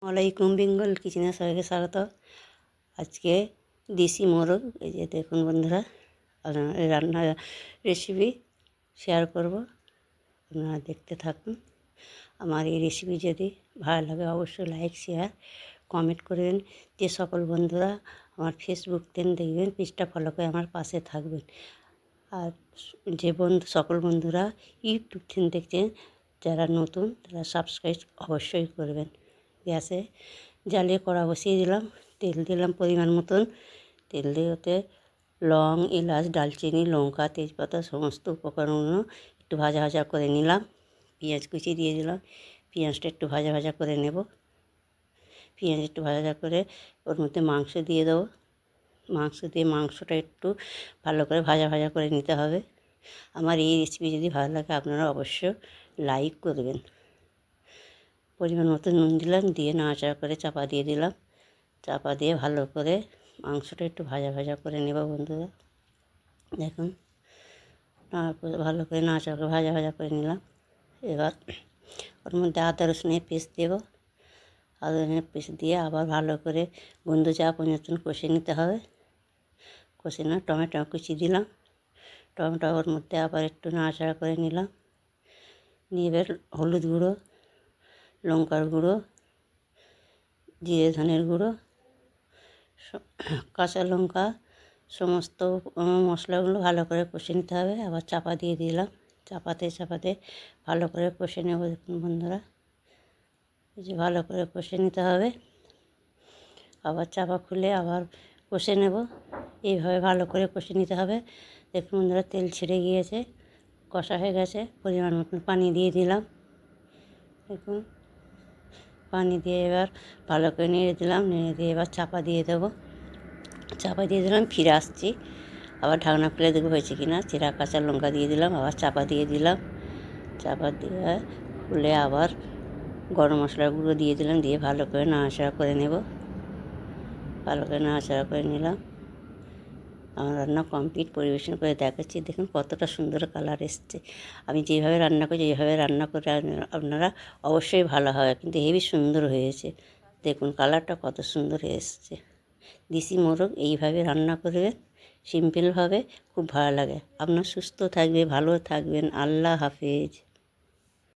ওয়ালাইকুম বেঙ্গল কিচেনে সবাইকে স্বাগত। আজকে দেশি মোরগ, এই যে দেখুন বন্ধুরা, আপনারা রান্নার রেসিপি শেয়ার করব, আপনারা দেখতে থাকুন। আমার এই রেসিপি যদি ভালো লাগে অবশ্যই লাইক শেয়ার কমেন্ট করবেন। যে সকল বন্ধুরা আমার ফেসবুক দেখবেন পেজটা ফলো করে আমার পাশে থাকবেন। আর যে সকল বন্ধুরা ইউটিউব থেকে দেখছেন, যারা নতুন তারা সাবস্ক্রাইব অবশ্যই করবেন। গ্যাসে জ্বালিয়ে কড়া বসিয়ে দিলাম, তেল দিলাম পরিমাণ মতন। তেল দিয়ে ওতে লং, এলাচ, দারচিনি, লঙ্কা, তেজপাতা সমস্ত উপকরণগুলো একটু ভাজা ভাজা করে নিলাম। পেঁয়াজ কুচি দিয়ে দিলাম, পেঁয়াজটা একটু ভাজা ভাজা করে নেব। পেঁয়াজ একটু ভাজা ভাজা করে ওর মধ্যে মাংস দিয়ে দেবো। মাংস দিয়ে মাংসটা একটু ভালো করে ভাজা ভাজা করে নিতে হবে। আমার এই রেসিপি যদি ভালো লাগে আপনারা অবশ্যই লাইক করবেন। পরিমাণ মতো নুন দিলাম, দিয়ে নাড়াচাড়া করে চাপা দিয়ে দিলাম। চাপা দিয়ে ভালো করে মাংসটা একটু ভাজা ভাজা করে নেব বন্ধুরা। দেখুন ভালো করে নাড়াচাড়া করে ভাজা ভাজা করে নিলাম। এবার ওর মধ্যে আদা রসুনের পেস্ট দেব। আদা রসুনের পেস্ট দিয়ে আবার ভালো করে গন্ধ যাওয়া পর্যন্ত কষে নিতে হবে। কষে না টমেটো কুচি দিলাম, টমেটো ওর মধ্যে আবার একটু নাড়াচাড়া করে নিলাম। নিয়ে এবার হলুদ গুঁড়ো, লঙ্কার গুঁড়ো, জিরে ধনের গুঁড়ো, কাঁচা লঙ্কা, সমস্ত মশলাগুলো ভালো করে কষে নিতে হবে। আবার চাপা দিয়ে দিলাম, চাপাতে ভালো করে কষে নেব। দেখুন বন্ধুরা, এই যে ভালো করে কষে নিতে হবে। আবার চাপা খুলে আবার কষে নেব। এইভাবে ভালো করে কষে নিতে হবে। দেখুন বন্ধুরা, তেল ছেড়ে গিয়েছে, কষা হয়ে গেছে। পরিমাণ মতন পানি দিয়ে দিলাম। দেখুন পানি দিয়ে এবার ভালো করে নেড়ে দিলাম। নেড়ে দিয়ে এবার চাপা দিয়ে দেবো। চাপা দিয়ে দিলাম, ফিরে আসছি। আবার ঢাকনা খুলে দেখবো হয়েছে কি না। চিরা কাঁচা লঙ্কা দিয়ে দিলাম, আবার চাপা দিয়ে দিলাম। চাপা দিয়ে খুলে আবার গরম মশলার গুঁড়ো দিয়ে দিলাম। দিয়ে ভালো করে নাড়াচাড়া করে নেব। ভালো করে নাড়াচাড়া করে নিলাম। আমার রান্না কমপ্লিট, পরিবেশন করে দেখাচ্ছি। দেখুন কতটা সুন্দর কালার এসছে। আমি যেভাবে রান্না করছি এইভাবে রান্না করে আপনারা অবশ্যই ভালো হবে, কিন্তু হেবি সুন্দর হয়েছে। দেখুন কালারটা কত সুন্দর এসছে। দেশি মোরগ এইভাবে রান্না করবেন, সিম্পলভাবে, খুব ভালো লাগে। আপনার সুস্থ থাকবে, ভালো থাকবেন। আল্লাহ হাফেজ।